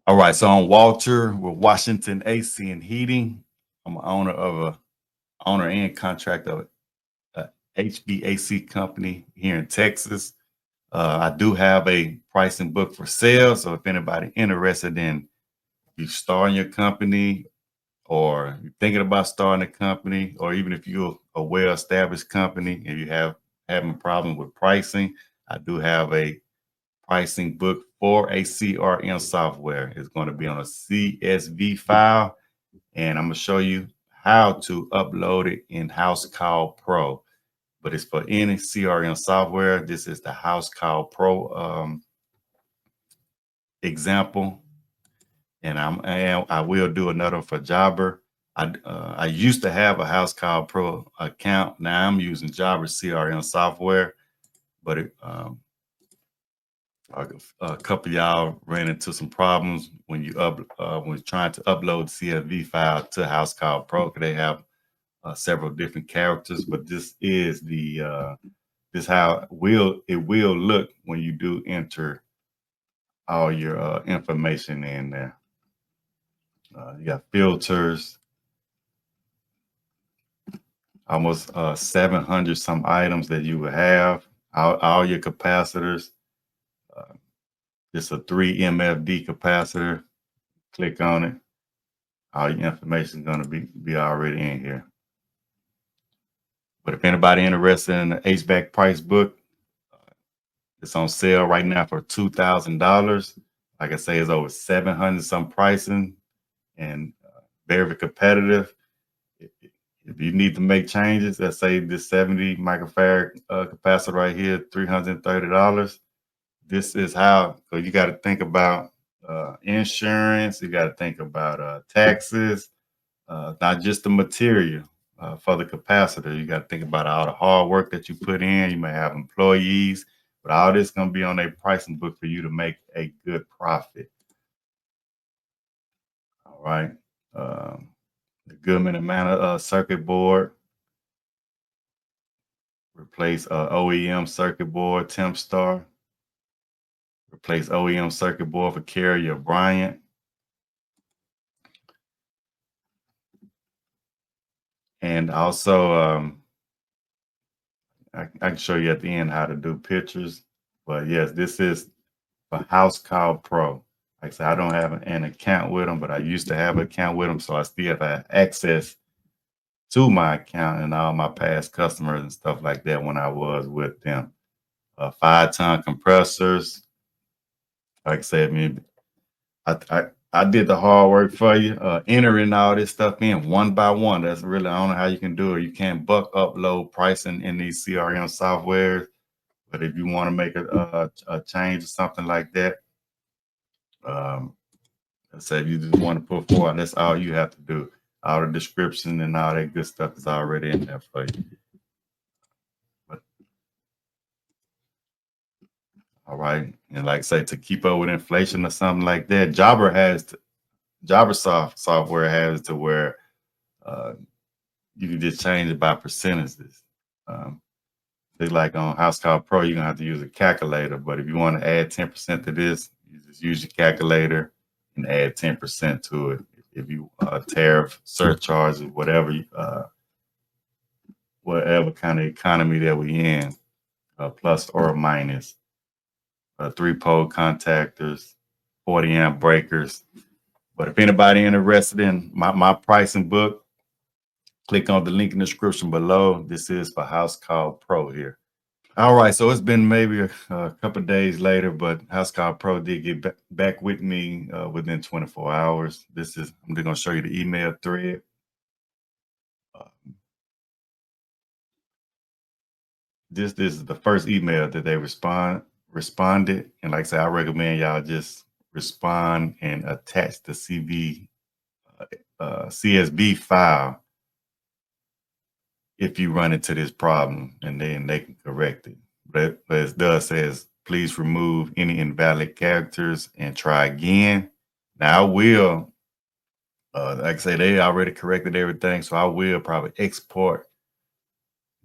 All right, so I'm Walter with Washington AC and Heating. I'm an owner and contractor of a HVAC company here in Texas. I do have a pricing book for sale, so if anybody interested in you starting your company, or you're thinking about starting a company, or even if you're a well-established company and you have having a problem with pricing, I do have a pricing book for a CRM software. It's going to be on a CSV file, and I'm going to show you how to upload it in Housecall Pro. But it's for any CRM software. This is the Housecall Pro example, and I will do another for Jobber. I used to have a Housecall Pro account. Now I'm using Jobber CRM software, but a couple of y'all ran into some problems when when trying to upload CSV file to Housecall Pro, because they have several different characters. But this is this how it will look when you do enter all your information in there. You got filters, almost 700 some items that you will have. All your capacitors. Uh, it's a 3 MFD capacitor. Click on it. All your information is going to be already in here. But if anybody interested in the HVAC price book, it's on sale right now for $2,000. Like I say, it's over 700 some pricing, and very competitive. If you need to make changes, let's say this 70 microfarad capacitor right here, $330. This is how, because you got to think about insurance, you got to think about taxes, not just the material for the capacitor. You got to think about all the hard work that you put in. You may have employees, but all this going to be on a pricing book for you to make a good profit. All right. The Goodman and Manor circuit board. Replace OEM circuit board, Temp Star. Replace OEM circuit board for Carrier Bryant. And also, I can show you at the end how to do pictures. But yes, this is for Housecall Pro. Like I said, I don't have an account with them, but I used to have an account with them, so I still have access to my account and all my past customers and stuff like that when I was with them. 5-ton compressors. Like I said, I mean, I did the hard work for you, entering all this stuff in one by one. That's really, I don't know how you can do it. You can't buck upload pricing in these CRM softwares, but if you want to make a change or something like that, let's say if you just want to put forward, that's all you have to do. All the description and all that good stuff is already in there for you. But, all right, and like I say, to keep up with inflation or something like that, Jobber software has to where uh, you can just change it by percentages. Um, they like on Housecall Pro, you're gonna have to use a calculator. But if you want to add 10% to this, you just use your calculator and add 10% to it. If you tariff surcharges, whatever kind of economy that we in, plus or minus, 3-pole contactors, 40 amp breakers. But if anybody interested in my pricing book, click on the link in the description below. This is for Housecall Pro here. All right, so it's been maybe a couple of days later, but Housecall Pro did get back with me within 24 hours. I'm just going to show you the email thread. This is the first email that they responded, and like I said, I recommend y'all just respond and attach the CSV file if you run into this problem, and then they can correct it. But it does says, please remove any invalid characters and try again. Now I will, like I say, they already corrected everything, so I will probably export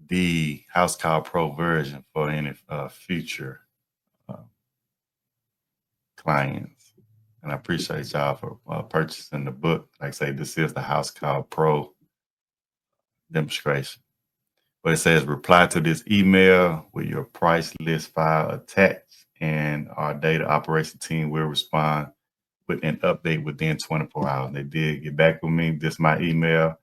the Housecall Pro version for any future clients. And I appreciate y'all for purchasing the book. Like I say, this is the Housecall Pro demonstration. But it says reply to this email with your price list file attached, and our data operation team will respond with an update within 24 hours. They did get back with me. This is my email.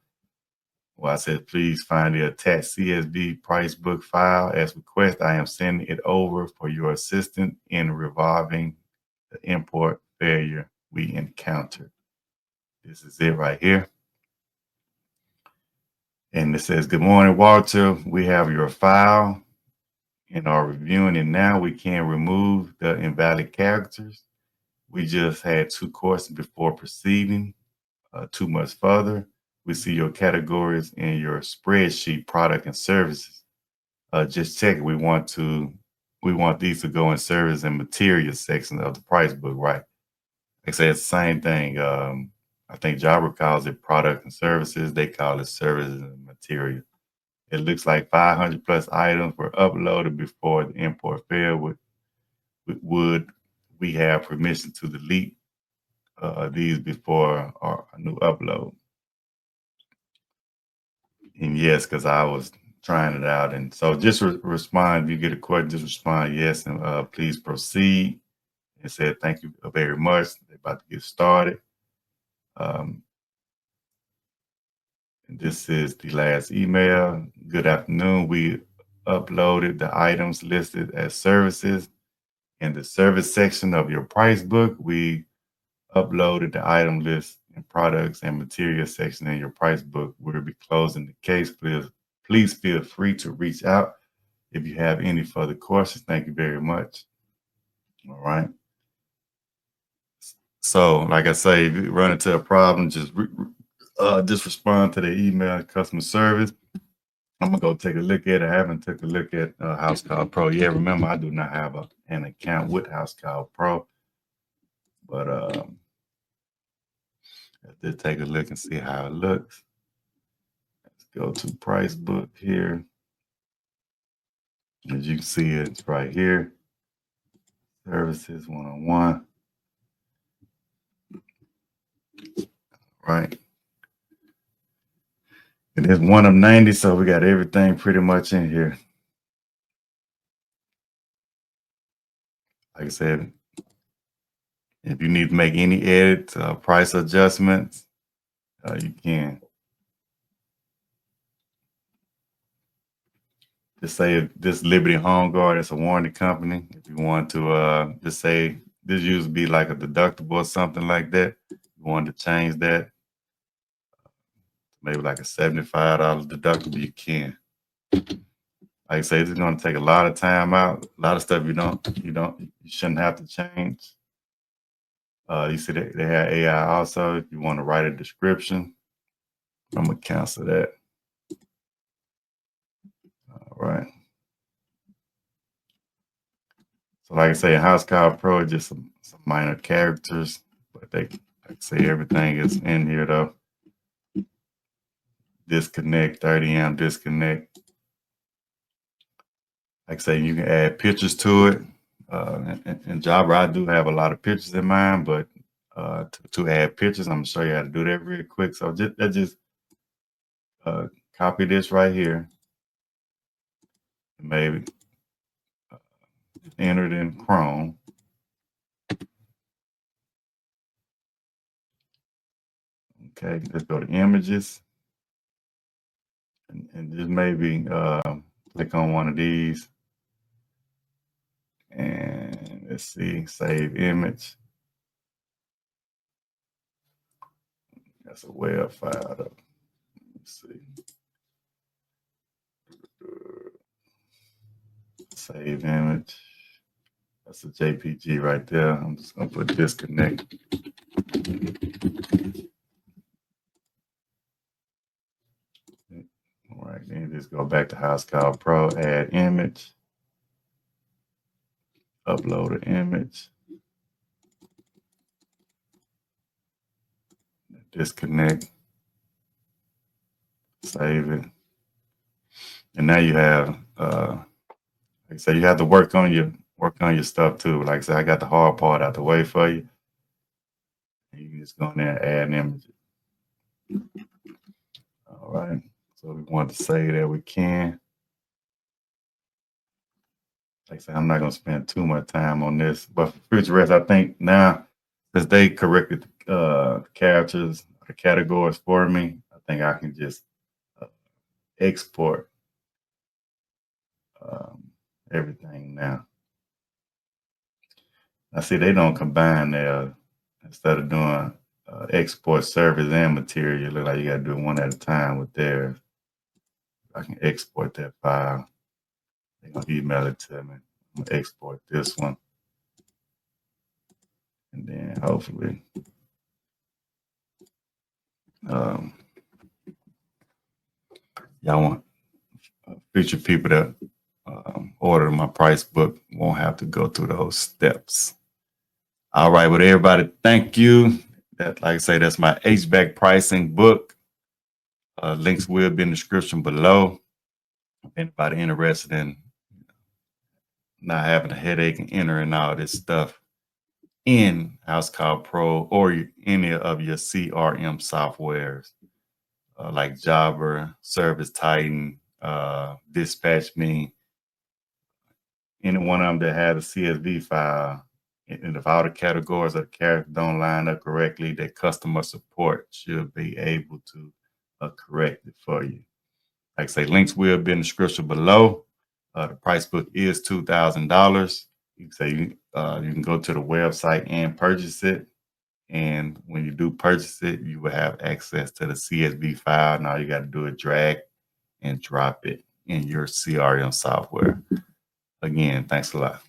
Well, I said, please find the attached CSV price book file as requested. I am sending it over for your assistance in resolving the import failure we encountered. This is it right here. And it says, good morning, Walter. We have your file and are reviewing it now. We can remove the invalid characters. We just had 2 courses before proceeding too much further. We see your categories in your spreadsheet, product and services. Just check it. We want these to go in service and materials section of the price book, right? Like I said, it's the same thing. I think Jabra calls it product and services. They call it services and material. It looks like 500 plus items were uploaded before the import failed. Would we have permission to delete these before our new upload? And yes, because I was trying it out. And so just respond. If you get a question, just respond yes, and please proceed. And said thank you very much. They're about to get started. And this is the last email. Good afternoon. We uploaded the items listed as services in the service section of your price book. We uploaded the item list and products and materials section in your price book. We'll be closing the case. Please feel free to reach out if you have any further questions. Thank you very much. All right. So, like I say, if you run into a problem, just respond to the email customer service. I'm gonna go take a look at it. I haven't took a look at Housecall Pro yet. Remember, I do not have an account with Housecall Pro, but I did take a look and see how it looks. Let's go to Pricebook here. As you can see, it's right here. Services 101. Right. And it's one of 90, so we got everything pretty much in here. Like I said, if you need to make any edits, price adjustments, you can. Just say this Liberty Home Guard, it's a warranty company. If you want to just say this used to be like a deductible or something like that, you want to change that, maybe like a $75 deductible, you can. Like I say, it's going to take a lot of time out. A lot of stuff you shouldn't have to change. You see they have AI also. If you want to write a description, I'm gonna cancel that. All right. So like I say, Housecall Pro is just some minor characters, but like I say, everything is in here though. Disconnect, 30 amp disconnect. Like I say, you can add pictures to it. In Jabra, I do have a lot of pictures in mind, but to add pictures, I'm gonna show you how to do that real quick. So just copy this right here. Maybe enter it in Chrome. Okay, let's go to images. And just maybe click on one of these. And let's see, save image. That's a web file though. Let's see. Save image. That's a JPG right there. I'm just gonna put disconnect. All right, then just go back to Housecall Pro, add image, upload an image, disconnect, save it. And now you have, like I said, you have to work on your stuff too. Like I said, I got the hard part out the way for you. You can just go in there and add an image. All right. So we want to say that we can. Like I said, I'm not going to spend too much time on this, but for future rest, I think now, since they corrected the characters, the categories for me, I think I can just export everything now. I see they don't combine there. Instead of doing export service and material, look like you got to do one at a time with theirs. I can export that file. They're going to email it to me. I'm going to export this one. And then hopefully y'all want future people that order my price book won't have to go through those steps. All right, with everybody, thank you. That, like I say, that's my HVAC pricing book. Links will be in the description below. If anybody interested in not having a headache and entering all this stuff in Housecall Pro or any of your CRM softwares like Jobber, Service Titan, Dispatch Me, any one of them that has a CSV file. And if all the categories or the characters don't line up correctly, their customer support should be able to correct it for you. Like I say, links will be in the description below. The price book is $2,000. You can say you can go to the website and purchase it. And when you do purchase it, you will have access to the CSV file. Now you got to do is drag and drop it in your CRM software. Again, thanks a lot.